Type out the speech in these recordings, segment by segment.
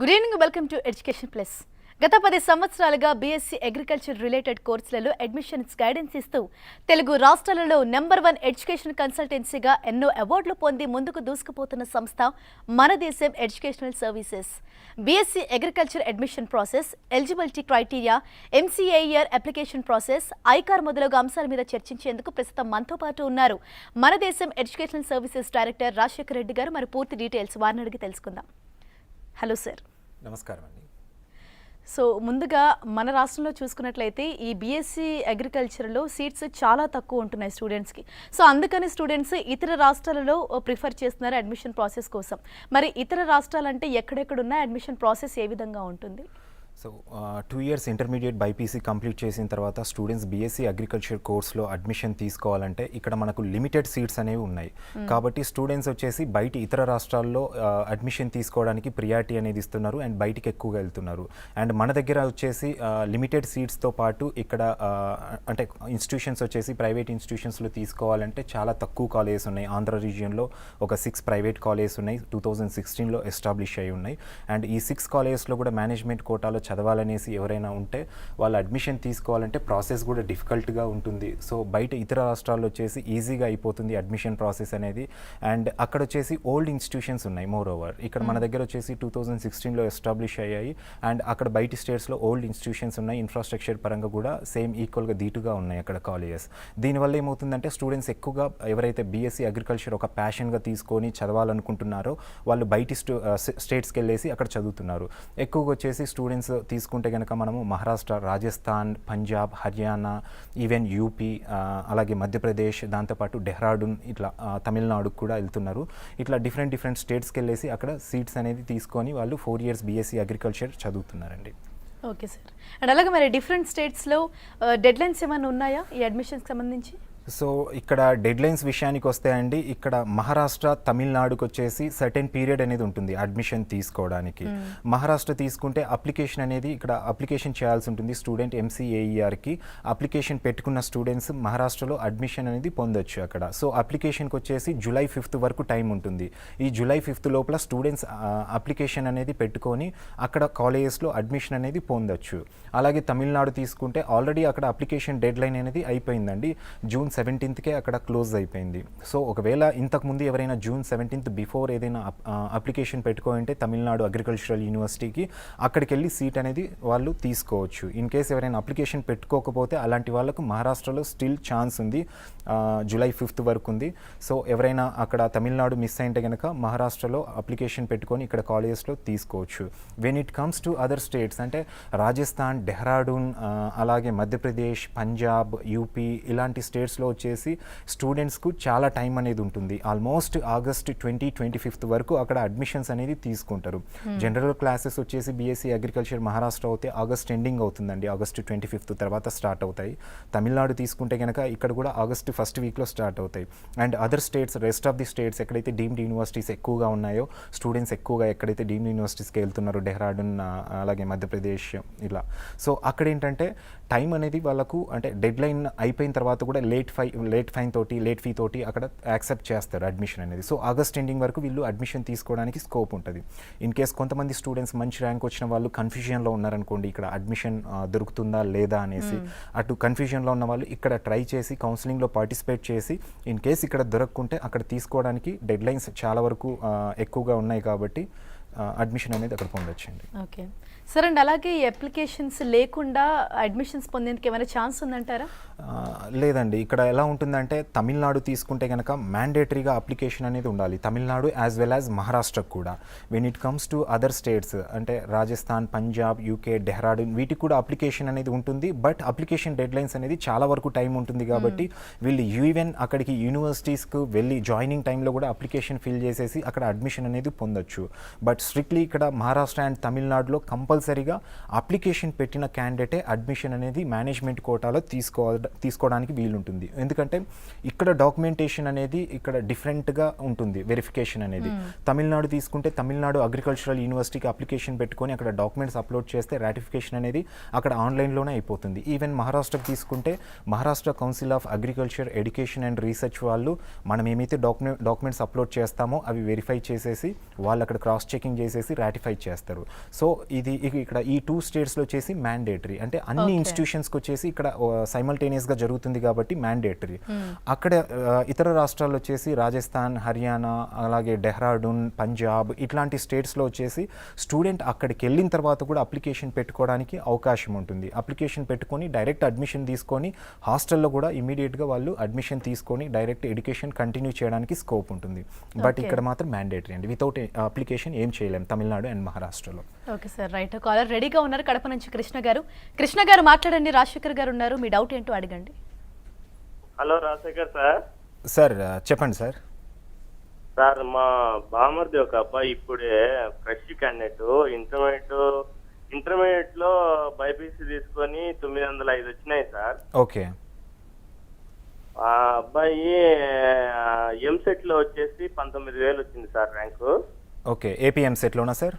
Good evening, welcome to education plus. గత 10 సంవత్సరాలుగా BSc agriculture related కోర్సులలో అడ్మిషన్స్ గైడెన్స్ ఇస్తూ తెలుగు రాష్ట్రాలలో #1 ఎడ్యుకేషన్ కన్సల్టెన్సీగా ఎన్నో అవార్డులు పొంది ముందుకు దూసుకుపోతున్న సంస్థ Mana Desham educational services. BSc agriculture admission process, eligibility criteria, ఎంసీఏఆర్ అప్లికేషన్ ప్రాసెస్, ఐకార్ మొదలగు అంశాల మీద చర్చించేందుకు ప్రస్తుతం మనతో పాటు ఉన్నారు మన Desham educational services director Rajasekhar Reddy గారు. మరి పూర్తి డీటెయిల్స్ వారిని అడిగి తెలుసుకుందాం. Hello sir. నమస్కారం అండి. సో ముందుగా మన రాష్ట్రంలో చూసుకున్నట్లయితే ఈ బీఎస్సీ అగ్రికల్చర్లో సీట్స్ చాలా తక్కువ ఉంటున్నాయి స్టూడెంట్స్కి. సో అందుకని స్టూడెంట్స్ ఇతర రాష్ట్రాలలో ప్రిఫర్ చేస్తున్నారు అడ్మిషన్ ప్రాసెస్ కోసం. మరి ఇతర రాష్ట్రాలంటే ఎక్కడెక్కడున్న అడ్మిషన్ ప్రాసెస్ ఏ విధంగా ఉంటుంది? So 2 years intermediate BiPC complete చేసిన తర్వాత స్టూడెంట్స్ బీఎస్సీ అగ్రికల్చర్ కోర్స్లో అడ్మిషన్ తీసుకోవాలంటే ఇక్కడ మనకు లిమిటెడ్ సీట్స్ అనేవి ఉన్నాయి. కాబట్టి స్టూడెంట్స్ వచ్చేసి బయట ఇతర రాష్ట్రాల్లో అడ్మిషన్ తీసుకోవడానికి ప్రియారిటీ అనేది ఇస్తున్నారు అండ్ బయటికి ఎక్కువగా వెళ్తున్నారు. అండ్ మన దగ్గర వచ్చేసి లిమిటెడ్ సీట్స్తో పాటు ఇక్కడ అంటే ఇన్స్టిట్యూషన్స్ వచ్చేసి ప్రైవేట్ ఇన్స్టిట్యూషన్స్లో తీసుకోవాలంటే చాలా తక్కువ కాలేజెస్ ఉన్నాయి. ఆంధ్ర రీజియన్లో ఒక 6 ప్రైవేట్ కాలేజెస్ ఉన్నాయి, 2016లో ఎస్టాబ్లిష్ అయి ఉన్నాయి. అండ్ ఈ 6 కాలేజెస్లో కూడా మేనేజ్మెంట్ కోటాలో చదవాలనేసి ఎవరైనా ఉంటే వాళ్ళు అడ్మిషన్ తీసుకోవాలంటే ప్రాసెస్ కూడా డిఫికల్ట్గా ఉంటుంది. సో బయట ఇతర రాష్ట్రాల్లో వచ్చేసి ఈజీగా అయిపోతుంది అడ్మిషన్ ప్రాసెస్ అనేది. అండ్ అక్కడ వచ్చేసి ఓల్డ్ ఇన్స్టిట్యూషన్స్ ఉన్నాయి. మోర్ ఓవర్ ఇక్కడ మన దగ్గర వచ్చేసి 2016లో ఎస్టాబ్లిష్ అయ్యాయి. అండ్ అక్కడ బయట స్టేట్స్లో ఓల్డ్ ఇన్స్టిట్యూషన్స్ ఉన్నాయి. ఇన్ఫ్రాస్ట్రక్చర్ పరంగా కూడా సేమ్ ఈక్వల్గా ధీటుగా ఉన్నాయి అక్కడ కాలేజెస్. దీనివల్ల ఏమవుతుందంటే స్టూడెంట్స్ ఎక్కువగా ఎవరైతే బీఎస్సీ అగ్రికల్చర్ ఒక ప్యాషన్గా తీసుకొని చదవాలనుకుంటున్నారో వాళ్ళు బయటి స్టేట్స్కి వెళ్ళేసి అక్కడ చదువుతున్నారు. ఎక్కువగా వచ్చేసి స్టూడెంట్స్ తీసుకుంటే కనుక మనము మహారాష్ట్ర, రాజస్థాన్, పంజాబ్, హర్యానా, ఈవెన్ యూపీ, అలాగే మధ్యప్రదేశ్, దాంతోపాటు డెహ్రాడూన్, ఇట్లా తమిళనాడుకు కూడా వెళ్తున్నారు. ఇట్లా డిఫరెంట్ స్టేట్స్కి వెళ్ళేసి అక్కడ సీట్స్ అనేది తీసుకొని వాళ్ళు 4 years బీఎస్సీ అగ్రికల్చర్ చదువుతున్నారండి. Okay sir. అండ్ అలాగే మరి డిఫరెంట్ స్టేట్స్లో డెడ్లైన్స్ ఏమైనా ఉన్నాయా ఈ అడ్మిషన్కి సంబంధించి? సో ఇక్కడ డెడ్లైన్స్ విషయానికి వస్తే అండి, ఇక్కడ మహారాష్ట్ర, తమిళనాడుకు వచ్చేసి సర్టెన్ పీరియడ్ అనేది ఉంటుంది అడ్మిషన్ తీసుకోవడానికి. మహారాష్ట్ర తీసుకుంటే అప్లికేషన్ అనేది ఇక్కడ అప్లికేషన్ చేయాల్సి ఉంటుంది. స్టూడెంట్ ఎంసీఏఈఆర్కి అప్లికేషన్ పెట్టుకున్న స్టూడెంట్స్ మహారాష్ట్రలో అడ్మిషన్ అనేది పొందొచ్చు అక్కడ. సో అప్లికేషన్కి వచ్చేసి July 5th వరకు టైం ఉంటుంది. ఈ July 5th లోపల స్టూడెంట్స్ అప్లికేషన్ అనేది పెట్టుకొని అక్కడ కాలేజెస్లో అడ్మిషన్ అనేది పొందొచ్చు. అలాగే తమిళనాడు తీసుకుంటే ఆల్రెడీ అక్కడ అప్లికేషన్ డెడ్లైన్ అనేది అయిపోయిందండి. June 17th అక్కడ క్లోజ్ అయిపోయింది. సో ఒకవేళ ఇంతకుముందు ఎవరైనా June 17th బిఫోర్ ఏదైనా అప్లికేషన్ పెట్టుకోవాలంటే తమిళనాడు అగ్రికల్చరల్ యూనివర్సిటీకి అక్కడికి వెళ్ళి సీట్ అనేది వాళ్ళు తీసుకోవచ్చు. ఇన్ కేస్ ఎవరైనా అప్లికేషన్ పెట్టుకోకపోతే అలాంటి వాళ్ళకు మహారాష్ట్రలో స్టిల్ ఛాన్స్ ఉంది, July 5th వరకు ఉంది. సో ఎవరైనా అక్కడ తమిళనాడు మిస్ అయింటే కనుక మహారాష్ట్రలో అప్లికేషన్ పెట్టుకొని ఇక్కడ కాలేజెస్లో తీసుకోవచ్చు. When it comes to other states అంటే రాజస్థాన్, డెహ్రాడూన్, అలాగే మధ్యప్రదేశ్, పంజాబ్, యూపీ ఇలాంటి స్టేట్స్లో వచ్చేసి స్టూడెంట్స్కు చాలా టైం అనేది ఉంటుంది. ఆల్మోస్ట్ August 25th వరకు అక్కడ అడ్మిషన్స్ అనేది తీసుకుంటారు. జనరల్ క్లాసెస్ వచ్చేసి బీఎస్సీ అగ్రికల్చర్ మహారాష్ట్ర అయితే ఆగస్ట్ ఎండింగ్ అవుతుందండి, August 25th తర్వాత స్టార్ట్ అవుతాయి. తమిళనాడు తీసుకుంటే కనుక ఇక్కడ కూడా August 1st వీక్లో స్టార్ట్ అవుతాయి. And other states, rest of the states ఎక్కడైతే డీమ్డ్ యూనివర్సిటీస్ ఎక్కువగా ఉన్నాయో, స్టూడెంట్స్ ఎక్కువగా ఎక్కడైతే డీమ్డ్ యూనివర్సిటీస్కి వెళ్తున్నారో, డెహ్రాడూన్, అలాగే మధ్యప్రదేశ్ ఇలా. సో అక్కడ ఏంటంటే టైం అనేది వాళ్ళకు అంటే డెడ్ లైన్ అయిపోయిన తర్వాత కూడా లేట్ ఫీ తోటి అక్కడ యాక్సెప్ట్ చేస్తారు అడ్మిషన్ అనేది. సో ఆగస్ట్ ఎండింగ్ వరకు వీళ్ళు అడ్మిషన్ తీసుకోవడానికి స్కోప్ ఉంటుంది. ఇన్ కేస్ కొంతమంది స్టూడెంట్స్ మంచి ర్యాంక్ వచ్చిన వాళ్ళు కన్ఫ్యూజన్లో ఉన్నారనుకోండి, ఇక్కడ అడ్మిషన్ దొరుకుతుందా లేదా అనేసి, అటు కన్ఫ్యూజన్లో ఉన్న వాళ్ళు ఇక్కడ ట్రై చేసి కౌన్సిలింగ్లో పార్టిసిపేట్ చేసి ఇన్ కేస్ ఇక్కడ దొరకకుంటే అక్కడ తీసుకోవడానికి డెడ్ లైన్స్ చాలా వరకు ఎక్కువగా ఉన్నాయి కాబట్టి అడ్మిషన్ అనేది అక్కడ పొందొచ్చండి. Okay sir. అండ్ అలాగే ఈ అప్లికేషన్స్ లేకుండా అడ్మిషన్స్ పొందేందుకు ఏమైనా ఛాన్స్ ఉందంటారా? లేదండి. ఇక్కడ ఎలా ఉంటుందంటే తమిళనాడు తీసుకుంటే కనుక మ్యాండేటరీగా అప్లికేషన్ అనేది ఉండాలి, తమిళనాడు యాజ్ వెల్ యాజ్ మహారాష్ట్రకు కూడా. When it comes to other states అంటే రాజస్థాన్, పంజాబ్, యూకే, డెహ్రాడూన్ వీటికి కూడా అప్లికేషన్ అనేది ఉంటుంది. బట్ అప్లికేషన్ డెడ్ లైన్స్ అనేది చాలా వరకు టైం ఉంటుంది కాబట్టి వీళ్ళు ఈవెన్ అక్కడికి యూనివర్సిటీస్కు వెళ్ళి జాయినింగ్ టైంలో కూడా అప్లికేషన్ ఫిల్ చేసేసి అక్కడ అడ్మిషన్ అనేది పొందొచ్చు. బట్ స్ట్రిక్ట్లీ ఇక్కడ మహారాష్ట్ర అండ్ తమిళనాడులో కంపల్సరీగా అప్లికేషన్ పెట్టిన క్యాండిడేటే అడ్మిషన్ అనేది మేనేజ్మెంట్ కోటాలో తీసుకోవడానికి వీలుంటుంది. ఎందుకంటే ఇక్కడ డాక్యుమెంటేషన్ అనేది ఇక్కడ డిఫరెంట్గా ఉంటుంది, వెరిఫికేషన్ అనేది. తమిళనాడు తీసుకుంటే తమిళనాడు అగ్రికల్చరల్ యూనివర్సిటీకి అప్లికేషన్ పెట్టుకొని అక్కడ డాక్యుమెంట్స్ అప్లోడ్ చేస్తే రాటిఫికేషన్ అనేది అక్కడ ఆన్లైన్లోనే అయిపోతుంది. ఈవెన్ మహారాష్ట్రకి తీసుకుంటే Maharashtra council of agriculture, education and research వాళ్ళు మనం ఏమైతే డాక్యుమెంట్స్ అప్లోడ్ చేస్తామో అవి వెరిఫై చేసేసి వాళ్ళు అక్కడ క్రాస్ చెకింగ్ చెకింగ్ చేసేసి రాటిఫై చేస్తారు. సో ఇది ఇక్కడ ఈ 2 స్టేట్స్లో వచ్చేసి మ్యాండేటరీ, అంటే అన్ని ఇన్స్టిట్యూషన్స్కి వచ్చేసి ఇక్కడ సైమల్టేనియస్గా జరుగుతుంది కాబట్టి మ్యాండేటరీ. అక్కడ ఇతర రాష్ట్రాల్లో వచ్చేసి రాజస్థాన్, హర్యానా, అలాగే డెహ్రాడూన్, పంజాబ్ ఇట్లాంటి స్టేట్స్లో వచ్చేసి స్టూడెంట్ అక్కడికి వెళ్ళిన తర్వాత కూడా అప్లికేషన్ పెట్టుకోవడానికి అవకాశం ఉంటుంది. అప్లికేషన్ పెట్టుకొని డైరెక్ట్ అడ్మిషన్ తీసుకొని హాస్టల్లో కూడా ఇమీడియట్గా వాళ్ళు అడ్మిషన్ తీసుకొని డైరెక్ట్ ఎడ్యుకేషన్ కంటిన్యూ చేయడానికి స్కోప్ ఉంటుంది. బట్ ఇక్కడ మాత్రం మ్యాండేటరీ అండి. వితౌట్ అప్లికేషన్ ఏం చేయలేం తమిళనాడు అండ్ మహారాష్ట్రలో. Okay sir, right. కాలర్ రెడీగా ఉన్నారు కడప నుంచి కృష్ణ గారు మాట్లాడండి. రాజశేఖర్ గారు ఉన్నారు, మీ డౌట్ ఏంటో అడగండి. Hello Rajasekhar sir. సార్ చెప్పండి సార్. సార్ మా బామర్ది ఒక అబ్బాయి ఇప్పుడే ఫ్రెష్ క్యాండిడేట్ ఇంటర్మీడియట్ లో బైపీసీ తీసుకొని 905 వచ్చినాయి సార్. ఓకే. ఆ అబ్బాయి ఎంసెట్ లో వచ్చేసి 19,000 వచ్చింది సార్ ర్యాంకు. ఓకే, ఏపీ ఎంసెట్లోనా సార్?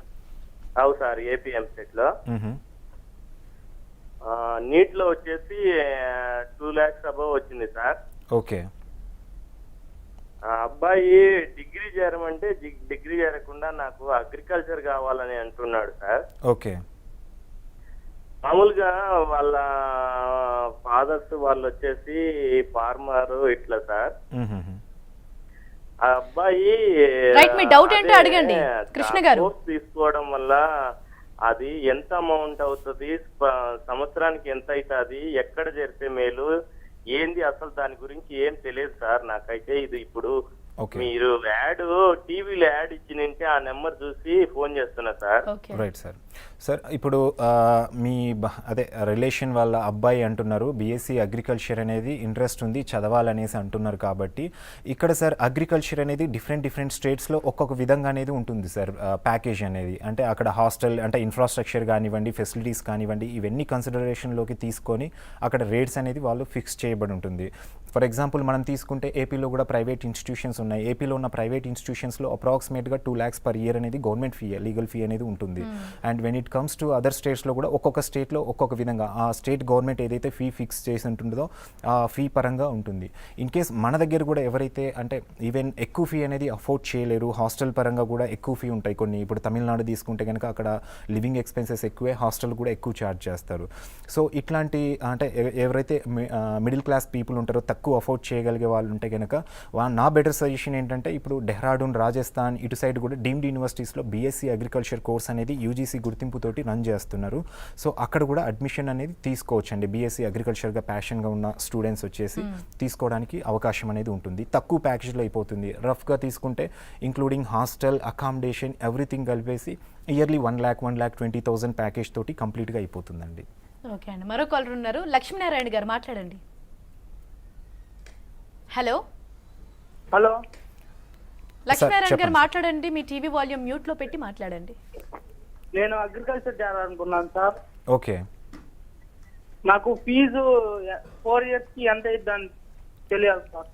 అవు సార్, ఏపీ ఎంసెట్ లో. నీట్ లో వచ్చేసి 2 lakhs అబవ్ వచ్చింది సార్. ఓకే. ఆ అబ్బాయి డిగ్రీ చేరమంటే డిగ్రీ చేరకుండా నాకు అగ్రికల్చర్ కావాలని అంటున్నాడు సార్. ఓకే. మామూలుగా వాళ్ళ ఫాదర్స్ వాళ్ళు వచ్చేసి ఫార్మర్ ఇట్లా సార్. ఆ అబ్బాయి రైట్, మీ డౌట్ ఏంటో అడగండి కృష్ణ గారు. తీసుకోవడం వల్ల అది ఎంత అమౌంట్ అవుతుంది, సంవత్సరానికి ఎంత అవుతుంది, ఎక్కడ చేరితే మేలు ఏంది, అసలు దాని గురించి ఏం తెలియదు సార్ నాకైతే. ఇది ఇప్పుడు మీరు యాడ్ టీవీలో యాడ్ ఇచ్చినంటే ఆ నెంబర్ చూసి ఫోన్ చేస్తున్నా సార్. Right sir. సార్ ఇప్పుడు మీ అదే రిలేషన్ వాళ్ళ అబ్బాయి అంటున్నారు బీఎస్సీ అగ్రికల్చర్ అనేది ఇంట్రెస్ట్ ఉంది చదవాలనేసి అంటున్నారు కాబట్టి ఇక్కడ సార్ అగ్రికల్చర్ అనేది డిఫరెంట్ స్టేట్స్లో ఒక్కొక్క విధంగా అనేది ఉంటుంది సార్. ప్యాకేజ్ అనేది అంటే అక్కడ హాస్టల్ అంటే ఇన్ఫ్రాస్ట్రక్చర్ కానివ్వండి, ఫెసిలిటీస్ కానివ్వండి, ఇవన్నీ కన్సిడరేషన్లోకి తీసుకొని అక్కడ రేట్స్ అనేది వాళ్ళు ఫిక్స్ చేయబడి ఉంటుంది. ఫర్ ఎగ్జాంపుల్ మనం తీసుకుంటే ఏపీలో కూడా ప్రైవేట్ ఇన్స్టిట్యూషన్స్ ఉన్నాయి. ఏపీలో ఉన్న ప్రైవేట్ ఇన్స్టిట్యూషన్స్లో అప్రాక్సిమేట్గా 2 lakhs per year అనేది గవర్నమెంట్ ఫీ, లీగల్ ఫీ అనేది ఉంటుంది. And when it comes to other స్టేట్స్లో కూడా ఒక్కొక్క స్టేట్లో ఒక్కొక్క విధంగా ఆ స్టేట్ గవర్నమెంట్ ఏదైతే ఫీ ఫిక్స్ చేసి ఉంటుందో ఆ ఫీ పరంగా ఉంటుంది. ఇన్ కేస్ మన దగ్గర కూడా ఎవరైతే అంటే ఈవెన్ ఎక్కువ ఫీ అనేది అఫోర్డ్ చేయలేరు, హాస్టల్ పరంగా కూడా ఎక్కువ ఫీ ఉంటాయి కొన్ని. ఇప్పుడు తమిళనాడు తీసుకుంటే కనుక అక్కడ లివింగ్ ఎక్స్పెన్సెస్ ఎక్కువే, హాస్టల్ కూడా ఎక్కువ ఛార్జ్ చేస్తారు. సో ఇట్లాంటి అంటే ఎవరైతే మిడిల్ క్లాస్ పీపుల్ ఉంటారో, తక్కువ అఫోర్డ్ చేయగలిగే వాళ్ళు ఉంటే కనుక నా బెటర్ సజెషన్ ఏంటంటే ఇప్పుడు డెహ్రాడూన్, రాజస్థాన్ ఇటు సైడ్ కూడా డీమ్డ్ యూనివర్సిటీస్లో బీఎస్సీ అగ్రికల్చర్ కోర్స్ అనేది యూజీసీ గుర్తింపుతోటి రన్ చేస్తున్నారు. సో అక్కడ కూడా అడ్మిషన్ అనేది తీసుకోవచ్చండి. బీఎస్సీ అగ్రికల్చర్గా ప్యాషన్గా ఉన్న స్టూడెంట్స్ వచ్చేసి తీసుకోవడానికి అవకాశం అనేది ఉంటుంది. తక్కువ ప్యాకేజ్లో అయిపోతుంది. రఫ్గా తీసుకుంటే ఇంక్లూడింగ్ హాస్టల్, అకామిడేషన్ ఎవ్రీథింగ్ కలిపేసి ఇయర్లీ 1,20,000 ప్యాకేజ్ తోటి కంప్లీట్గా అయిపోతుందండి. ఓకే అండి, మరో కాలర్ ఉన్నారు. లక్ష్మీనారాయణ గారు మాట్లాడండి. హలో లక్ష్మీనారాయణ గారు మాట్లాడండి. మీ టీవీ వాల్యూమ్ మ్యూట్ లో పెట్టి మాట్లాడండి. నేను అగ్రికల్చర్ చేయాలనుకున్నాను సార్. ఓకే. నాకు ఫీజు 4 years కి ఎంత అయిద్దని తెలియాలి సార్.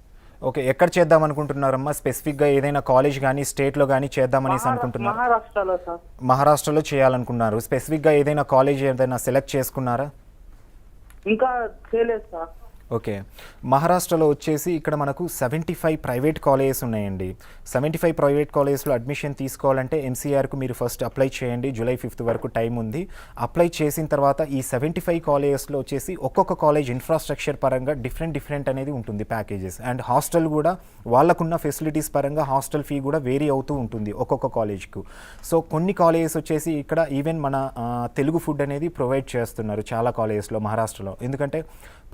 ఓకే, ఎక్కడ చేద్దాం అనుకుంటున్నారమ్మా? స్పెసిఫిక్గా ఏదైనా కాలేజ్ కానీ స్టేట్లో కానీ చేద్దామనేసి అనుకుంటున్నారు? మహారాష్ట్రలో సార్. మహారాష్ట్రలో చేయాలనుకున్నారు. స్పెసిఫిక్గా ఏదైనా కాలేజ్ ఏదైనా సెలెక్ట్ చేసుకున్నారా? ఇంకా చేయలేదు సార్. ఓకే, మహారాష్ట్రలో వచ్చేసి ఇక్కడ మనకు 75 ప్రైవేట్ కాలేజెస్ ఉన్నాయండి. 75 ప్రైవేట్ కాలేజెస్లో అడ్మిషన్ తీసుకోవాలంటే ఎంసీఆర్కు మీరు ఫస్ట్ అప్లై చేయండి. July 5th వరకు టైం ఉంది. అప్లై చేసిన తర్వాత ఈ 75 కాలేజెస్లో వచ్చేసి ఒక్కొక్క కాలేజ్ ఇన్ఫ్రాస్ట్రక్చర్ పరంగా డిఫరెంట్ అనేది ఉంటుంది ప్యాకేజెస్. అండ్ హాస్టల్ కూడా వాళ్ళకున్న ఫెసిలిటీస్ పరంగా హాస్టల్ ఫీ కూడా వేరీ అవుతూ ఉంటుంది ఒక్కొక్క కాలేజ్కు. సో కొన్ని కాలేజెస్ వచ్చేసి ఇక్కడ ఈవెన్ మన తెలుగు ఫుడ్ అనేది ప్రొవైడ్ చేస్తున్నారు చాలా కాలేజెస్లో మహారాష్ట్రలో. ఎందుకంటే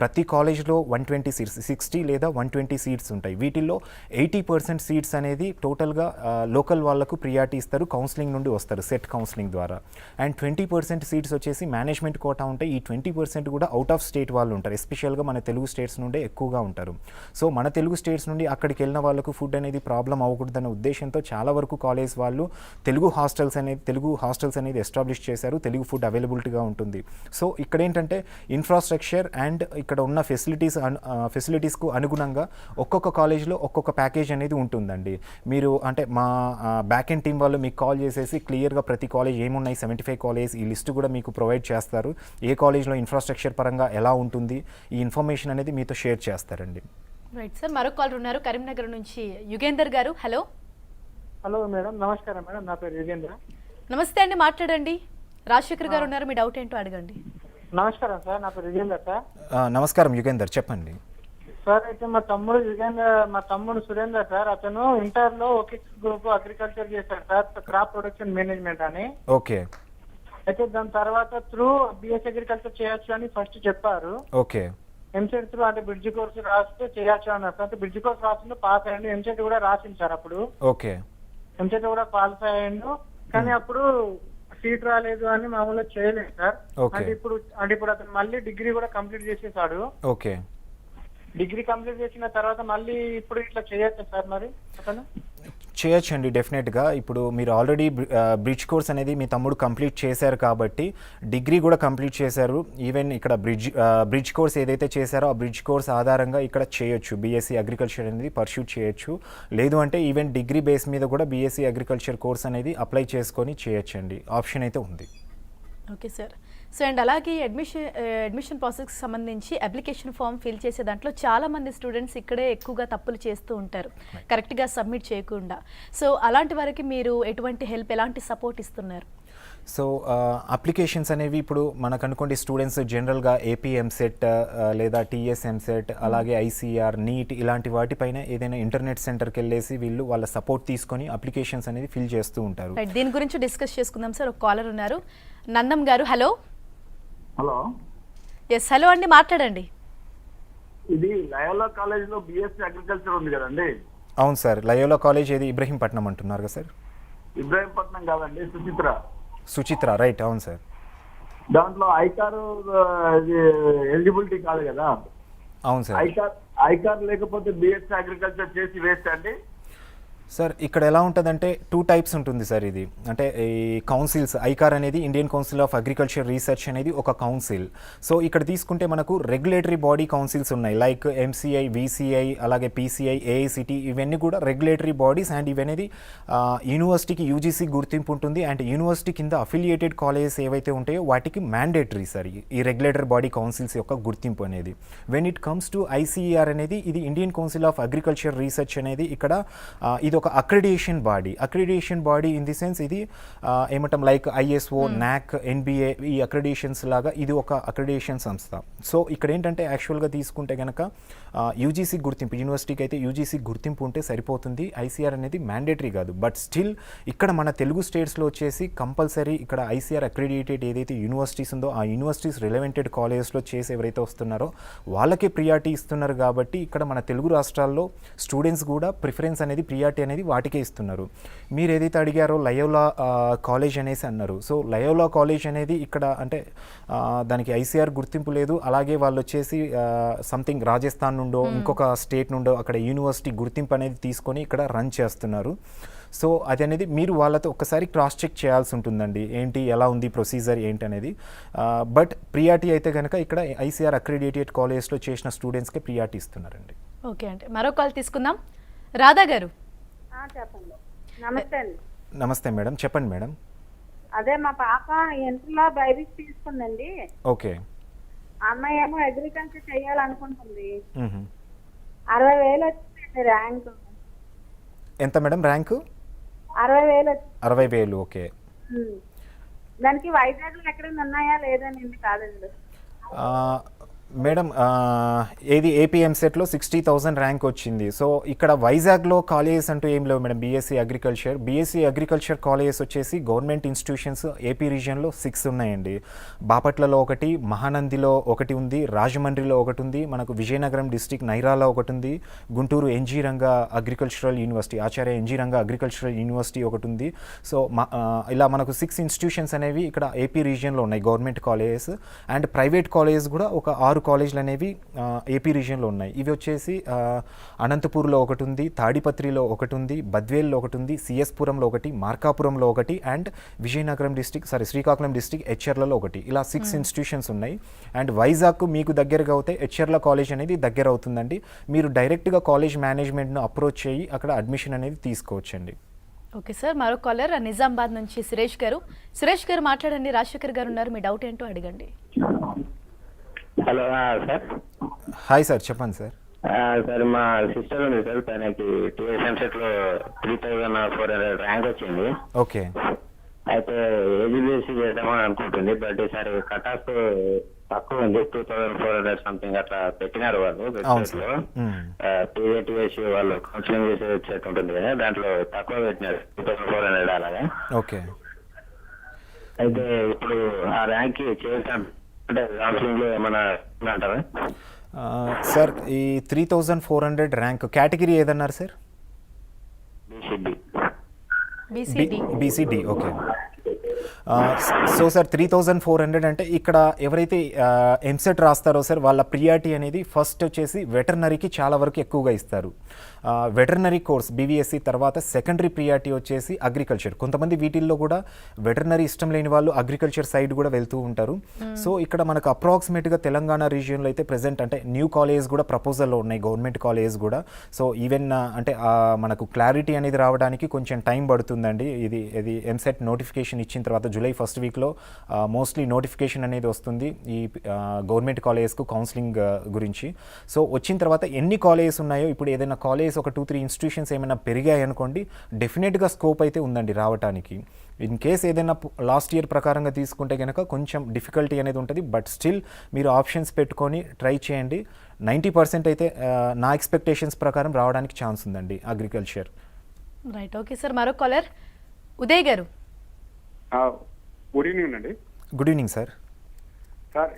ప్రతి కాలేజ్లో 120 సీట్స్, 60 లేదా 120 సీట్స్ ఉంటాయి. వీటిల్లో 80% సీట్స్ అనేది టోటల్గా లోకల్ వాళ్ళకు ప్రియారిటీ ఇస్తారు, కౌన్సిలింగ్ నుండి వస్తారు సెట్ కౌన్సిలింగ్ ద్వారా. అండ్ 20% సీట్స్ వచ్చేసి మేనేజ్మెంట్ కోటా ఉంటాయి. ఈ 20% కూడా అవుట్ ఆఫ్ స్టేట్ వాళ్ళు ఉంటారు. ఎస్పెషల్గా మన తెలుగు స్టేట్స్ నుండే ఎక్కువగా ఉంటారు. సో మన తెలుగు స్టేట్స్ నుండి అక్కడికి వెళ్ళిన వాళ్ళకు ఫుడ్ అనేది ప్రాబ్లం అవ్వకూడదన్న ఉద్దేశంతో చాలా వరకు కాలేజ్ వాళ్ళు తెలుగు హాస్టల్స్ అనేది ఎస్టాబ్లిష్ చేశారు. తెలుగు ఫుడ్ అవైలబిలిటీగా ఉంటుంది. సో ఇక్కడ ఏంటంటే ఇన్ఫ్రాస్ట్రక్చర్ అండ్ ఇక్కడ ఉన్న ఫెసిలిటీస్కు అనుగుణంగా ఒక్కొక్క కాలేజ్లో ఒక్కొక్క ప్యాకేజ్ అనేది ఉంటుందండి. మీరు అంటే మా బ్యాక్ ఎండ్ టీం వాళ్ళు మీకు కాల్ చేసేసి క్లియర్గా ప్రతి కాలేజ్ ఏమున్నాయి 75 కాలేజ్ ఈ లిస్ట్ కూడా మీకు ప్రొవైడ్ చేస్తారు. ఏ కాలేజ్లో ఇన్ఫ్రాస్ట్రక్చర్ పరంగా ఎలా ఉంటుంది ఈ ఇన్ఫర్మేషన్ అనేది మీతో షేర్ చేస్తారండి. రైట్ సార్, మరో కాల్ ఉన్నారు కరీంనగర్ నుంచి యుగేందర్ గారు. హలో హలో మేడం, నమస్కారం మేడం. నా పేరు యుగేంద్ర. నమస్తే అండి, మాట్లాడండి. రాజశేఖర్ గారు ఉన్నారు, మీ డౌట్ ఏంటో అడగండి. నమస్కారం సార్, నా పేరు యుగేంద్ర సార్. నమస్కారం యుగేందర్, చెప్పండి. సార్ అయితే మా తమ్ముడు సురేందర్ సార్, అతను ఇంటర్ లో ఒకే గ్రూప్ అగ్రికల్చర్ చేశాడు సార్, క్రాప్ ప్రొడక్షన్ మేనేజ్మెంట్ అని. ఓకే అయితే దాని తర్వాత త్రూ బిఎస్ అగ్రికల్చర్ చేయొచ్చు అని ఫస్ట్ చెప్పారు. ఓకే ఎంసెట్ త్రూ అంటే బ్రిడ్జ్ కోర్స్ రాస్తే చేయొచ్చు అన్నారు సార్. అంటే బ్రిడ్జ్ కోర్స్ రాసిండు, పాస్ అయ్యండు. ఎంసెట్ కూడా రాసింది సార్ అప్పుడు. ఓకే ఎంసెట్ కూడా క్వాలిఫై అయ్యిండు. కానీ అప్పుడు సీట్ రాలేదు అని మామూలుగా చేయలేదు సార్. Okay. అంటే ఇప్పుడు అతను మళ్ళీ డిగ్రీ కూడా కంప్లీట్ చేసేసాడు. ఓకే డిగ్రీ కంప్లీట్ చేసిన తర్వాత మళ్ళీ ఇప్పుడు ఇట్లా చేయొచ్చా సార్ మరి అతను? చేయొచ్చండి, డెఫినెట్గా. ఇప్పుడు మీరు ఆల్రెడీ బ్రిడ్జ్ కోర్స్ అనేది మీ తమ్ముడు కంప్లీట్ చేశారు కాబట్టి డిగ్రీ కూడా కంప్లీట్ చేశారు. ఈవెన్ ఇక్కడ బ్రిడ్జ్ కోర్స్ ఏదైతే చేశారో ఆ బ్రిడ్జ్ కోర్స్ ఆధారంగా ఇక్కడ చేయొచ్చు, బీఎస్సీ అగ్రికల్చర్ అనేది పర్స్యూట్ చేయొచ్చు. లేదు అంటే ఈవెన్ డిగ్రీ బేస్ మీద కూడా బీఎస్సీ అగ్రికల్చర్ కోర్స్ అనేది అప్లై చేసుకొని చేయొచ్చండి, ఆప్షన్ అయితే ఉంది. Okay sir. సో అండ్ అలాగే అడ్మిషన్ ప్రాసెస్కి సంబంధించి అప్లికేషన్ ఫామ్ ఫిల్ చేసే దాంట్లో చాలామంది స్టూడెంట్స్ ఇక్కడే ఎక్కువగా తప్పులు చేస్తూ ఉంటారు, కరెక్ట్గా సబ్మిట్ చేయకుండా. సో అలాంటి వారికి మీరు ఎటువంటి హెల్ప్, ఎలాంటి సపోర్ట్ ఇస్తున్నారు? సో అప్లికేషన్స్ అనేవి ఇప్పుడు మనకు అనుకోండి, స్టూడెంట్స్ జనరల్గా ఏపీ ఎంసెట్ లేదా టీఎస్ ఎంసెట్ అలాగే ఐసీఆర్, నీట్ ఇలాంటి వాటిపైన ఏదైనా ఇంటర్నెట్ సెంటర్కి వెళ్ళేసి వీళ్ళు వాళ్ళ సపోర్ట్ తీసుకొని అప్లికేషన్స్ అనేది ఫిల్ చేస్తూ ఉంటారు. రైట్, దీని గురించి డిస్కస్ చేసుకుందాం సార్. ఒక కాలర్ ఉన్నారు, నందం గారు. హలో. హలో, ఎస్, హలో అండి, మాట్లాడండి. ఇది లయోలా కాలేజ్ లో బిఎస్సీ అగ్రికల్చర్ ఉంది కదండి? అవును సార్, లయోలా కాలేజ్ ఏది ఇబ్రహీంపట్నం అంటున్నారు కదా సార్? ఇబ్రాహీంపట్నం కాదండి, సుచిత్ర, రైట్. అవును సార్. దాంట్లో ఐకార్ ఎలిజిబిలిటీ కాదు కదా? అవును సార్. ఐకార్ లేకపోతే బిఎస్సీ అగ్రికల్చర్ చేసి వేస్ట్ అండి? సార్ ఇక్కడ ఎలా ఉంటుందంటే 2 టైప్స్ ఉంటుంది సార్. ఇది అంటే ఈ కౌన్సిల్స్, ఐకార్ అనేది Indian council of agriculture research అనేది ఒక కౌన్సిల్. సో ఇక్కడ తీసుకుంటే మనకు రెగ్యులేటరీ బాడీ కౌన్సిల్స్ ఉన్నాయి, లైక్ ఎంసీఐ, విసిఐ, అలాగే పీసీఐ, ఏఐసిటి, ఇవన్నీ కూడా రెగ్యులేటరీ బాడీస్. అండ్ ఇవనేది యూనివర్సిటీకి యూజీసీ గుర్తింపు ఉంటుంది. అండ్ యూనివర్సిటీ కింద అఫిలియేటెడ్ కాలేజెస్ ఏవైతే ఉంటాయో వాటికి మ్యాండేటరీ సార్ ఈ రెగ్యులేటరీ బాడీ కౌన్సిల్స్ యొక్క గుర్తింపు అనేది. వెన్ ఇట్ కమ్స్ టు ఐసీఈఆర్ అనేది, ఇది Indian council of agriculture research అనేది ఇక్కడ ఇది ఒక accreditation body in the sense ఇది ఏమంటాం లైక్ ఐఎస్ఓ, నాక్, ఎన్బిఏ, ఈ అక్రిడియేషన్స్ లాగా ఇది ఒక అక్రిడియేషన్ సంస్థ. సో ఇక్కడ ఏంటంటే యాక్చువల్గా తీసుకుంటే కనుక యూజీసీ గుర్తింపు, యూనివర్సిటీకి అయితే యూజీసీ గుర్తింపు ఉంటే సరిపోతుంది. ఐసీఆర్ అనేది మ్యాండేటరీ కాదు. బట్ స్టిల్ ఇక్కడ మన తెలుగు స్టేట్స్లో వచ్చేసి కంపల్సరీ ఇక్కడ ఐసీఆర్ అక్రిడియేటెడ్ ఏదైతే యూనివర్సిటీస్ ఉందో ఆ యూనివర్సిటీస్ రిలవెంటెడ్ కాలేజెస్లో చేసి ఎవరైతే వస్తున్నారో వాళ్ళకే ప్రియారిటీ ఇస్తున్నారు. కాబట్టి ఇక్కడ మన తెలుగు రాష్ట్రాల్లో స్టూడెంట్స్ కూడా ప్రిఫరెన్స్ అనేది, ప్రియారిటీ అనేది వాటికే ఇస్తున్నారు. మీరు ఏదైతే అడిగారో లయోలా కాలేజ్ అనేసి అన్నారు. సో లయోలా కాలేజ్ అనేది ఇక్కడ అంటే దానికి ఐసీఆర్ గుర్తింపు లేదు. అలాగే వాళ్ళు వచ్చేసి సంథింగ్ రాజస్థాన్ నుండో ఇంకొక స్టేట్ నుండో అక్కడ యూనివర్సిటీ గుర్తింపు అనేది తీసుకొని ఇక్కడ రన్ చేస్తున్నారు. సో అది అనేది మీరు వాళ్ళతో ఒకసారి క్రాస్ చెక్ చేయాల్సి ఉంటుందండి, ఏంటి ఎలా ఉంది ప్రొసీజర్ ఏంటి అనేది. బట్ ప్రియారిటీ అయితే కనుక ఇక్కడ ఐసీఆర్ అక్రిడియేటెడ్ కాలేజ్లో చేసిన స్టూడెంట్స్కే ప్రియారిటీ ఇస్తున్నారండి. ఓకే అండి, మరో కాల్ తీసుకుందాం. రాధా గారు. చెప్పండి. నమస్తే అండి. నమస్తే మేడం, చెప్పండి మేడం. అదే మా పాప ఇంటర్లో బైబిక్స్ తీసుకుందండి. ఓకే. అమ్మాయి ఏమో అగ్రికల్చర్ చేయాలనుకుంటుంది. 60,000 వచ్చిందండి ర్యాంక్. ఎంత మేడం ర్యాంకు? 60,000 వచ్చింది. 60,000. ఓకే. దానికి వైజాగ్లో ఎక్కడైనా ఉన్నాయా లేదని కాదండి మేడం. ఏది ఏపీ ఎంసెట్లో 60,000 ర్యాంక్ వచ్చింది. సో ఇక్కడ వైజాగ్లో కాలేజెస్ అంటూ ఏం లేవు మేడం. బీఎస్సీ అగ్రికల్చర్ కాలేజెస్ వచ్చేసి గవర్నమెంట్ ఇన్స్టిట్యూషన్స్ ఏపీ రీజియన్లో 6 ఉన్నాయండి. బాపట్లలో ఒకటి, మహానందిలో ఒకటి ఉంది, రాజమండ్రిలో ఒకటి ఉంది, మనకు విజయనగరం డిస్టిక్ నైరాలో ఒకటి ఉంది, Guntur NG Ranga agricultural university, Acharya NG Ranga agricultural university ఒకటి ఉంది. సో ఇలా మనకు 6 ఇన్స్టిట్యూషన్స్ అనేవి ఇక్కడ ఏపీ రీజియన్లో ఉన్నాయి, government colleges. And private colleges కూడా ఒక 6 కాలేజీలు అనేవి ఏపీ రీజియన్లో ఉన్నాయి. ఇవి వచ్చేసి అనంతపూర్లో ఒకటి ఉంది, తాడిపత్రిలో ఒకటి ఉంది, బద్వేల్లో ఒకటి ఉంది, సిఎస్పురంలో ఒకటి, మార్కాపురంలో ఒకటి, అండ్ విజయనగరం శ్రీకాకుళం డిస్టిక్ హెచ్ఆర్లలో ఒకటి. ఇలా 6 ఇన్స్టిట్యూషన్స్ ఉన్నాయి. అండ్ వైజాగ్ మీకు దగ్గరగా అవుతాయి, హెచ్ఆర్ల కాలేజ్ అనేది దగ్గర అవుతుందండి. మీరు డైరెక్ట్గా కాలేజ్ మేనేజ్మెంట్ను అప్రోచ్ చేయి అక్కడ అడ్మిషన్ అనేది తీసుకోవచ్చండి. ఓకే సార్, మరో కాలర్ నిజామాబాద్ నుంచి సురేష్ గారు మాట్లాడండి. రాజశేఖర్ గారు ఉన్నారు, మీ డౌట్ ఏంటో అడగండి. Hello sir. హాయ్ సార్, చెప్పండి సార్. సార్ మా సిస్టర్ ఉంది సార్, తనకి టీఎస్ఎంసెట్ లో 3400 ర్యాంక్ వచ్చింది. ఓకే. అయితే ఏజీబీఎస్సీ చేద్దామని అనుకుంటుంది, బట్ ఈసారి కట్ ఆఫ్ తక్కువ ఉంది, 2400 సంథింగ్ అట్లా పెట్టినారు వాళ్ళు వెబ్సైట్ లో. టీఎస్సీ వాళ్ళు కౌన్సిలింగ్ చేసే వెబ్సైట్ ఉంటుంది కదా, దాంట్లో తక్కువ పెట్టినారు 2400 అలాగా. ఓకే. అయితే ఇప్పుడు ఆ ర్యాంక్ చేస్తాం అంటే కౌన్సిలింగ్ లో ఏమైనా అంటారా? సార్ ఈ 3400 ర్యాంక్ కేటగిరీ ఏదన్నారు sir? BCB. BCD. Okay. So sir 3400 అంటే ఇక్కడ ఎవరైతే ఎంసెట్ రాస్తారో సార్ వాళ్ళ ప్రియారిటీ అనేది ఫస్ట్ వచ్చేసి వెటర్నరీకి చాలా వరకు ఎక్కువగా ఇస్తారు. వెటర్నరీ కోర్స్ బీవీఎస్సీ తర్వాత సెకండరీ ప్రియారిటీ వచ్చేసి అగ్రికల్చర్. కొంతమంది వీటిల్లో కూడా వెటర్నరీ ఇష్టం లేని వాళ్ళు అగ్రికల్చర్ సైడ్ కూడా వెళ్తూ ఉంటారు. సో ఇక్కడ మనకు అప్రాక్సిమేట్గా తెలంగాణ రీజియన్లో అయితే ప్రెజెంట్ అంటే న్యూ కాలేజ్ కూడా ప్రపోజల్లో ఉన్నాయి, గవర్నమెంట్ కాలేజ్ కూడా. సో ఈవెన్ అంటే మనకు క్లారిటీ అనేది రావడానికి కొంచెం టైం పడుతుందండి. ఇది ఎంసెట్ నోటిఫికేషన్ ఇచ్చిన తర్వాత జూలై ఫస్ట్ వీక్లో మోస్ట్లీ నోటిఫికేషన్ అనేది వస్తుంది ఈ గవర్నమెంట్ కాలేజ్కు కౌన్సిలింగ్ గురించి. సో వచ్చిన తర్వాత ఎన్ని కాలేజెస్ ఉన్నాయో ఇప్పుడు ఏదైనా కాలేజ్ ఒక 2-3 ఇన్స్టిట్యూషన్స్ ఏమైనా పెరిగాయి అనుకోండి, డెఫినెట్గా స్కోప్ అయితే ఉందండి రావడానికి. ఇన్ కేస్ ఏదైనా లాస్ట్ ఇయర్ ప్రకారంగా తీసుకుంటే కనుక కొంచెం డిఫికల్టీ అనేది ఉంటుంది, బట్ స్టిల్ మీరు ఆప్షన్స్ పెట్టుకొని ట్రై చేయండి. 90% అయితే నా ఎక్స్పెక్టేషన్స్ ప్రకారం రావడానికి ఛాన్స్ ఉందండి అగ్రికల్చర్. రైట్. ఓకే సార్, మరో కాలర్ ఉదయ్ గారు. గుడ్ ఈవినింగ్ అండి. Good evening sir. సార్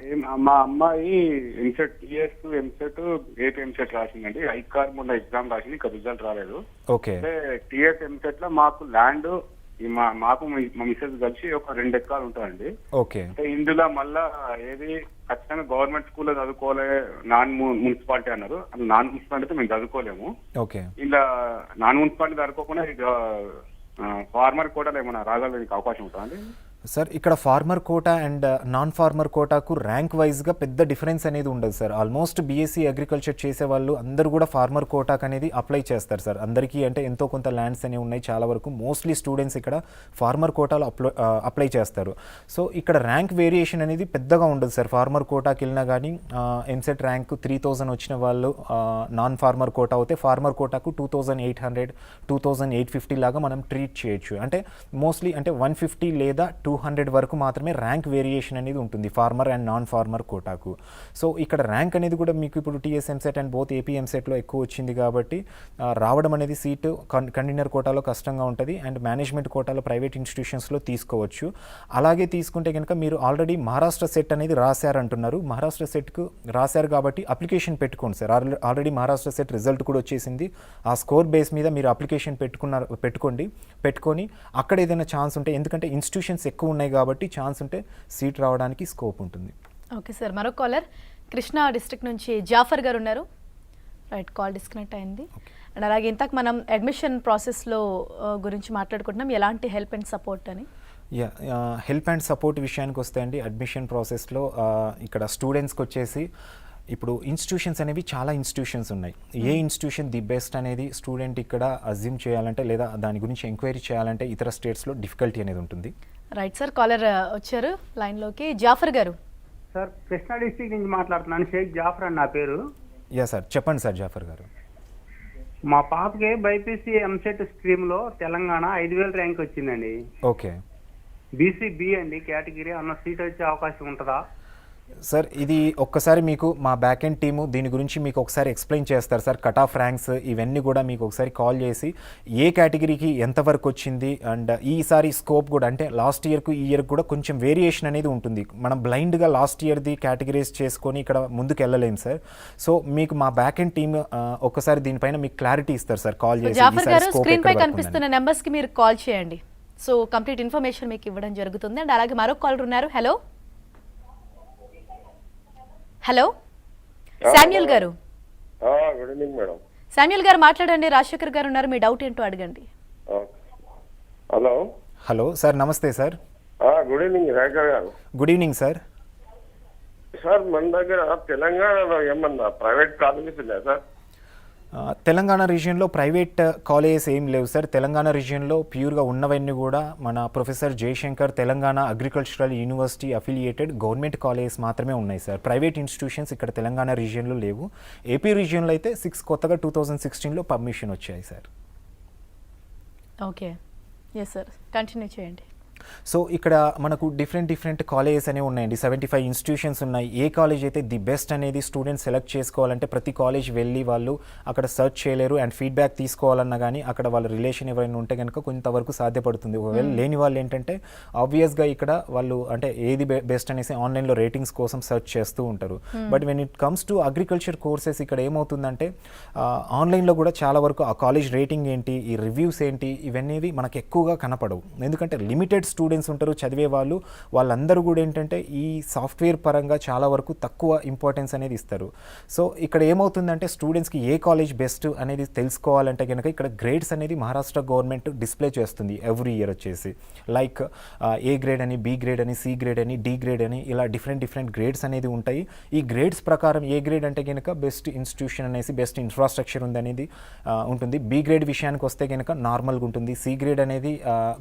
మా అమ్మాయి EAMCET TS EAMCET AP EAMCET రాసిందండి. ఐకార్ మొన్న ఎగ్జామ్ రాసింది, ఇంకా రిజల్ట్ రాలేదు. ఓకే. అంటే టీఎస్ ఎంసెట్ లో మాకు ల్యాండ్ మాకు మా మిస్సెస్ కలిసి ఒక 2 ఎకరాలు ఉంటుందండి. ఓకే. అంటే ఇందులో మళ్ళా ఏది ఖచ్చితంగా గవర్నమెంట్ స్కూల్లో చదువుకోలే, నాన్ మున్సిపాలిటీ అన్నారు. నాన్ మున్సిపాలిటీ అయితే మేము చదువుకోలేము. ఓకే. ఇలా నాన్ మున్సిపాలిటీ చదువుకోకుండా ఇక ఫార్మర్ కోటాలో ఏమైనా రాగలడానికి అవకాశం ఉంటుందండి? సార్ ఇక్కడ farmer quota and non farmer కోటాకు ర్యాంక్ వైజ్గా పెద్ద డిఫరెన్స్ అనేది ఉండదు సార్. ఆల్మోస్ట్ బీఎస్సీ అగ్రికల్చర్ చేసే వాళ్ళు అందరూ కూడా ఫార్మర్ కోటాకు అనేది అప్లై చేస్తారు సార్. అందరికీ అంటే ఎంతో కొంత ల్యాండ్స్ అనేవి ఉన్నాయి చాలా వరకు. మోస్ట్లీ స్టూడెంట్స్ ఇక్కడ ఫార్మర్ కోటాలో అప్లై చేస్తారు. సో ఇక్కడ ర్యాంక్ వేరియేషన్ అనేది పెద్దగా ఉండదు సార్. ఫార్మర్ కోటాకి వెళ్ళినా కానీ ఎంసెట్ ర్యాంక్ 3000 వచ్చిన వాళ్ళు నాన్ ఫార్మర్ కోటా అయితే ఫార్మర్ కోటాకు 2800, 2850 లాగా మనం ట్రీట్ చేయొచ్చు. అంటే మోస్ట్లీ అంటే 150 లేదా 200 వరకు మాత్రమే ర్యాంక్ వేరియేషన్ అనేది ఉంటుంది ఫార్మర్ అండ్ నాన్ ఫార్మర్ కోటాకు. సో ఇక్కడ ర్యాంక్ అనేది కూడా మీకు ఇప్పుడు TS EAMCET and both AP ఎంసెట్లో ఎక్కువ వచ్చింది కాబట్టి రావడం అనేది సీటు కన్వీనర్ కోటాలో కష్టంగా ఉంటుంది అండ్ మేనేజ్మెంట్ కోటాలో ప్రైవేట్ ఇన్స్టిట్యూషన్స్లో తీసుకోవచ్చు. అలాగే తీసుకుంటే కనుక మీరు ఆల్రెడీ మహారాష్ట్ర సెట్ అనేది రాశారంటున్నారు. మహారాష్ట్ర సెట్కు రాశారు కాబట్టి అప్లికేషన్ పెట్టుకోండి sir. Already Maharashtra set result కూడా వచ్చేసింది. ఆ స్కోర్ బేస్ మీద మీరు అప్లికేషన్ పెట్టుకొని అక్కడ ఏదైనా ఛాన్స్ ఉంటే, ఎందుకంటే ఇన్స్టిట్యూషన్స్ ఎక్కువ ఉన్నాయి కాబట్టి ఛాన్స్ ఉంటే సీట్ రావడానికి స్కోప్ ఉంటుంది. ఓకే సార్, మరో కాలర్ కృష్ణా డిస్ట్రిక్ట్ నుంచి జాఫర్ గారు ఉన్నారు. రైట్, కాల్ డిస్కనెక్ట్ అయింది. అండ్ అలాగే ఇంతకు మనం అడ్మిషన్ ప్రాసెస్లో గురించి మాట్లాడుకుంటున్నాం, ఎలాంటి హెల్ప్ అండ్ సపోర్ట్ అని. హెల్ప్ అండ్ సపోర్ట్ విషయానికి వస్తే అండి, అడ్మిషన్ ప్రాసెస్లో ఇక్కడ స్టూడెంట్స్కి వచ్చేసి ఇప్పుడు ఇన్స్టిట్యూషన్స్ అనేవి చాలా ఇన్స్టిట్యూషన్స్ ఉన్నాయి. ఏ ఇన్స్టిట్యూషన్ ది బెస్ట్ అనేది స్టూడెంట్ ఇక్కడ అజ్యూమ్ చేయాలంటే లేదా దాని గురించి ఎంక్వైరీ చేయాలంటే ఇతర స్టేట్స్లో డిఫికల్టీ అనేది ఉంటుంది. రైట్ సార్, కాలర్ వచ్చారు లైన్లోకి. జాఫర్ గారు. సార్ కృష్ణా డిస్ట్రిక్ట్ నుంచి మాట్లాడుతున్నాను, షేక్ జాఫర్ అని నా పేరు. యా సార్, చెప్పండి సార్ జాఫర్ గారు. మా పాపకి బైపీసీ ఎంసెట్ స్ట్రీమ్లో తెలంగాణ 5000 ర్యాంక్ వచ్చిందండి. ఓకే. బీసీబీ అండి కేటగిరీ, అన్న సీట్ వచ్చే అవకాశం ఉంటుందా? సార్ ఇది ఒక్కసారి మీకు మా బ్యాక్ ఎండ్ టీము దీని గురించి మీకు ఒకసారి ఎక్స్ప్లెయిన్ చేస్తారు సార్. కట్ ఆఫ్ ర్యాంక్స్ ఇవన్నీ కూడా మీకు ఒకసారి కాల్ చేసి ఏ కేటగిరీకి ఎంతవరకు వచ్చింది అండ్ ఈసారి స్కోప్ కూడా, అంటే లాస్ట్ ఇయర్కు ఈ ఇయర్కి కూడా కొంచెం వేరియేషన్ అనేది ఉంటుంది. మనం బ్లైండ్గా లాస్ట్ ఇయర్ది కేటగిరీస్ చేసుకొని ఇక్కడ ముందుకు వెళ్ళలేము సార్. సో మీకు మా బ్యాక్ ఎండ్ టీమ్ ఒక్కసారి దీనిపైన మీకు క్లారిటీ ఇస్తారు సార్ కాల్ చేసి. జాఫర్ గారు, స్క్రీన్ పై కనిపిస్తున్న నెంబర్స్కి మీరు కాల్ చేయండి. సో కంప్లీట్ ఇన్ఫర్మేషన్ మీకు ఇవ్వడం జరుగుతుంది. అండ్ అలాగే మరో కాలర్ ఉన్నారు. హలో హలో శామ్యూల్ గారు. Good evening madam. శామ్యూల్ గారు మాట్లాడండి. రాజశేఖర్ గారు ఉన్నారు, మీ డౌట్ ఏంటో అడగండి. హలో. హలో సార్, నమస్తే సార్. గుడ్ ఈవినింగ్ రాజశేఖర్ గారు. Good evening sir. సార్ మన దగ్గర తెలంగాణలో ఏమన్నా ప్రైవేట్ కాలేజెస్ ఉన్నాయా సార్? తెలంగాణ రీజియన్లో ప్రైవేట్ కాలేజెస్ ఏం లేవు సార్. తెలంగాణ రీజియన్లో ప్యూర్గా ఉన్నవన్నీ కూడా మన professor Jayashankar Telangana agricultural university affiliated government colleges మాత్రమే ఉన్నాయి సార్. ప్రైవేట్ ఇన్స్టిట్యూషన్స్ ఇక్కడ తెలంగాణ రీజియన్లో లేవు. ఏపీ రీజియన్లో అయితే 6 కొత్తగా 2016లో పర్మిషన్ వచ్చాయి సార్. ఓకే, ఎస్ సార్, కంటిన్యూ చేయండి. సో ఇక్కడ మనకు డిఫరెంట్ కాలేజెస్ అనేవి ఉన్నాయండి. 75 ఇన్స్టిట్యూషన్స్ ఉన్నాయి. ఏ కాలేజ్ అయితే ది బెస్ట్ అనేది స్టూడెంట్స్ సెలెక్ట్ చేసుకోవాలంటే ప్రతి కాలేజ్ వెళ్ళి వాళ్ళు అక్కడ సెర్చ్ చేయలేరు. అండ్ ఫీడ్బ్యాక్ తీసుకోవాలన్నా కానీ అక్కడ వాళ్ళ రిలేషన్ ఎవరైనా ఉంటే కనుక కొంతవరకు సాధ్యపడుతుంది. ఒకవేళ లేని వాళ్ళు ఏంటంటే ఆబ్వియస్గా ఇక్కడ వాళ్ళు అంటే ఏది బెస్ట్ అనేసి ఆన్లైన్లో రేటింగ్స్ కోసం సెర్చ్ చేస్తూ ఉంటారు. But when it comes to agriculture courses ఇక్కడ ఏమవుతుందంటే ఆన్లైన్లో కూడా చాలా వరకు ఆ కాలేజ్ రేటింగ్ ఏంటి, ఈ రివ్యూస్ ఏంటి, ఇవన్నీ మనకు ఎక్కువగా కనపడవు. ఎందుకంటే లిమిటెడ్ స్టూడెంట్స్ ఉంటారు చదివే వాళ్ళు. వాళ్ళందరూ కూడా ఏంటంటే ఈ సాఫ్ట్వేర్ పరంగా చాలా వరకు తక్కువ ఇంపార్టెన్స్ అనేది ఇస్తారు. సో ఇక్కడ ఏమవుతుందంటే స్టూడెంట్స్కి ఏ కాలేజ్ బెస్ట్ అనేది తెలుసుకోవాలంటే కనుక ఇక్కడ గ్రేడ్స్ అనేది మహారాష్ట్ర గవర్నమెంట్ డిస్ప్లే చేస్తుంది ఎవ్రీ ఇయర్ వచ్చేసి. లైక్ ఏ గ్రేడ్ అని, బి గ్రేడ్ అని, సి గ్రేడ్ అని, డి గ్రేడ్ అని ఇలా డిఫరెంట్ గ్రేడ్స్ అనేది ఉంటాయి. ఈ గ్రేడ్స్ ప్రకారం ఏ గ్రేడ్ అంటే కనుక బెస్ట్ ఇన్స్టిట్యూషన్ అనేసి బెస్ట్ ఇన్ఫ్రాస్ట్రక్చర్ ఉంది అనేది ఉంటుంది. బి గ్రేడ్ విషయానికి వస్తే కనుక నార్మల్గా ఉంటుంది. సి గ్రేడ్ అనేది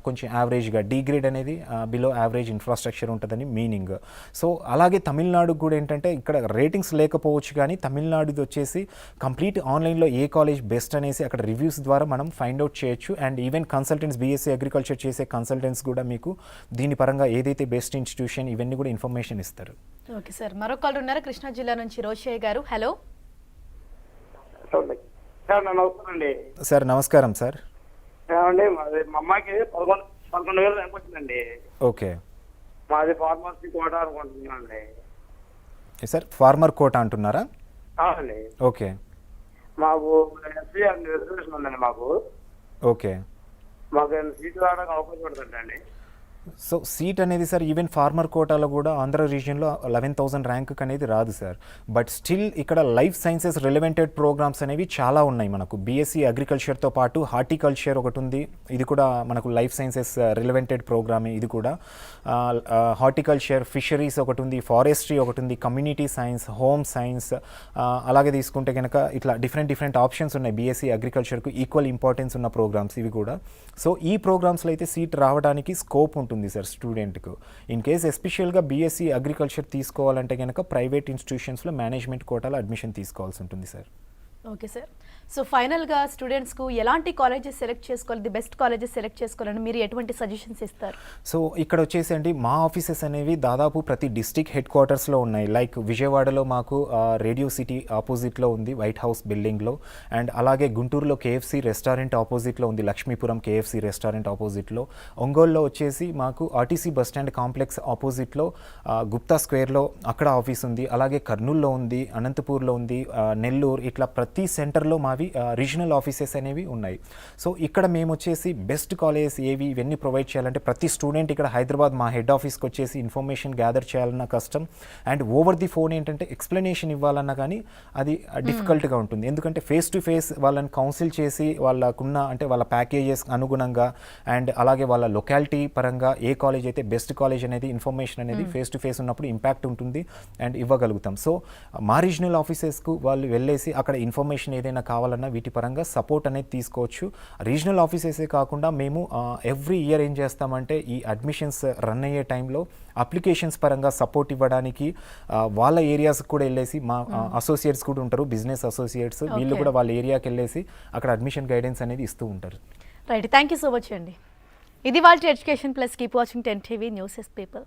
కొంచెం యావరేజ్గా, డి గ్రేడ్ అనేది బిలో యావరేజ్ ఇన్ఫ్రాస్ట్రక్చర్ ఉంటుందని మీనింగ్. సో అలాగే తమిళనాడుకు కూడా ఏంటంటే ఇక్కడ రేటింగ్స్ లేకపోవచ్చు కానీ తమిళనాడుది వచ్చేసి కంప్లీట్ ఆన్లైన్లో ఏ కాలేజ్ బెస్ట్ అనేసి అక్కడ రివ్యూస్ ద్వారా మనం ఫైండ్ అవుట్ చేయొచ్చు. And even consultants, BSc agriculture చేసే కన్సల్టెంట్స్ కూడా మీకు దీని పరంగా ఏదైతే బెస్ట్ ఇన్స్టిట్యూషన్ ఇవన్నీ కూడా ఇన్ఫర్మేషన్ ఇస్తారు. ఓకే సార్, మరో కాల్ ఉన్నారు కృష్ణా జిల్లా నుంచి రోషయ్య గారు. హలో సార్, నమస్కారం అండి. సార్ నమస్కారం సార్. ఏమండి, మాది మా అమ్మాయికి 11,000 ర్యాంక్ వచ్చిందండి. ఓకే, మాది ఫార్మసీ కోట అనుకుంటున్నాను అండి. సార్ ఫార్మర్ కోట అంటున్నారా? అవునండి. ఓకే, మాకు ఎస్సీ రిజర్వేషన్ ఉందండి. మాకు ఓకే, సీట్లు రావడానికి అవకాశం పడుతుందండి. సో సీట్ అనేది సార్ ఈవెన్ ఫార్మర్ కోటాలో కూడా ఆంధ్ర రీజియన్లో 11,000 ర్యాంక్ అనేది రాదు సార్. బట్ స్టిల్ ఇక్కడ లైఫ్ సైన్సెస్ రిలవెంటెడ్ ప్రోగ్రామ్స్ అనేవి చాలా ఉన్నాయి మనకు. బీఎస్సీ అగ్రికల్చర్తో పాటు హార్టికల్చర్ ఒకటి ఉంది. ఇది కూడా మనకు లైఫ్ సైన్సెస్ రిలవెంటెడ్ ప్రోగ్రామే. ఇది కూడా హార్టికల్చర్, ఫిషరీస్ ఒకటి ఉంది, ఫారెస్ట్రీ ఒకటి ఉంది, కమ్యూనిటీ సైన్స్, హోమ్ సైన్స్. అలాగే తీసుకుంటే కనుక ఇట్లా డిఫరెంట్ ఆప్షన్స్ ఉన్నాయి. బీఎస్సీ అగ్రికల్చర్కు ఈక్వల్ ఇంపార్టెన్స్ ఉన్న ప్రోగ్రామ్స్ ఇవి కూడా. సో ఈ ప్రోగ్రామ్స్లో అయితే సీట్ రావడానికి స్కోప్ ఉంటుంది సార్ స్టూడెంట్కు. ఇన్ కేస్ ఎస్పెషల్గా బీఎస్సీ అగ్రికల్చర్ తీసుకోవాలంటే కనుక ప్రైవేట్ ఇన్స్టిట్యూషన్స్లో మేనేజ్మెంట్ కోటాలో అడ్మిషన్ తీసుకోవాల్సి ఉంటుంది సార్. ఓకే సార్, సో ఫైనల్గా స్టూడెంట్స్కు ఎలాంటి కాలేజెస్ సెలెక్ట్ చేసుకోవాలి, ది బెస్ట్ కాలేజెస్ సెలెక్ట్ చేసుకోవాలని మీరు ఎటువంటి సజెషన్స్ ఇస్తారు? సో ఇక్కడ వచ్చేసి అండి మా ఆఫీసెస్ అనేవి దాదాపు ప్రతి డిస్ట్రిక్ట్ హెడ్ క్వార్టర్స్లో ఉన్నాయి. లైక్ విజయవాడలో మాకు రేడియో సిటీ ఆపోజిట్లో ఉంది, వైట్ హౌస్ బిల్డింగ్లో. అండ్ అలాగే గుంటూరులో కేఎఫ్సి రెస్టారెంట్ ఆపోజిట్లో ఉంది, లక్ష్మీపురం కేఎఫ్సి రెస్టారెంట్ ఆపోజిట్లో. ఒంగోలులో వచ్చేసి మాకు ఆర్టీసీ బస్ స్టాండ్ కాంప్లెక్స్ ఆపోజిట్లో గుప్తా స్క్వేర్లో అక్కడ ఆఫీస్ ఉంది. అలాగే కర్నూలులో ఉంది, అనంతపూర్లో ఉంది, నెల్లూరు, ఇట్లా ప్రతి సెంటర్లో మావి రీజనల్ ఆఫీసెస్ అనేవి ఉన్నాయి. సో ఇక్కడ మేము వచ్చేసి బెస్ట్ కాలేజెస్ ఏవి ఇవన్నీ ప్రొవైడ్ చేయాలంటే ప్రతి స్టూడెంట్ ఇక్కడ హైదరాబాద్ మా హెడ్ ఆఫీస్కి వచ్చేసి ఇన్ఫర్మేషన్ గ్యాదర్ చేయాలన్న కష్టం. అండ్ ఓవర్ ది ఫోన్ ఏంటంటే ఎక్స్ప్లెనేషన్ ఇవ్వాలన్నా కానీ అది డిఫికల్ట్గా ఉంటుంది. ఎందుకంటే ఫేస్ టు ఫేస్ వాళ్ళని కౌన్సిల్ చేసి వాళ్ళకున్న అంటే వాళ్ళ ప్యాకేజెస్ అనుగుణంగా అండ్ అలాగే వాళ్ళ లొకాలిటీ పరంగా ఏ కాలేజ్ అయితే బెస్ట్ కాలేజ్ అనేది ఇన్ఫర్మేషన్ అనేది ఫేస్ టు ఫేస్ ఉన్నప్పుడు ఇంపాక్ట్ ఉంటుంది అండ్ ఇవ్వగలుగుతాం. సో మా రీజనల్ ఆఫీసెస్కు వాళ్ళు వెళ్ళేసి అక్కడ ఇన్ఫర్మేషన్ ఏదైనా కావాలన్నా వీటి పరంగా సపోర్ట్ అనేది తీసుకోవచ్చు. రీజనల్ ఆఫీసెసే కాకుండా మేము ఎవ్రీ ఇయర్ ఏం చేస్తామంటే ఈ అడ్మిషన్స్ రన్ అయ్యే టైంలో అప్లికేషన్స్ పరంగా సపోర్ట్ ఇవ్వడానికి వాళ్ళ ఏరియాస్కి కూడా వెళ్ళేసి మా అసోసియేట్స్ కూడా ఉంటారు, బిజినెస్ అసోసియేట్స్, వీళ్ళు కూడా వాళ్ళ ఏరియాకి వెళ్ళేసి అక్కడ అడ్మిషన్ గైడెన్స్ అనేది ఇస్తూ ఉంటారు. Right, thank you so much అండి. ఇది వాళ్ళ education plus. Keep watching 10 TV news yes people.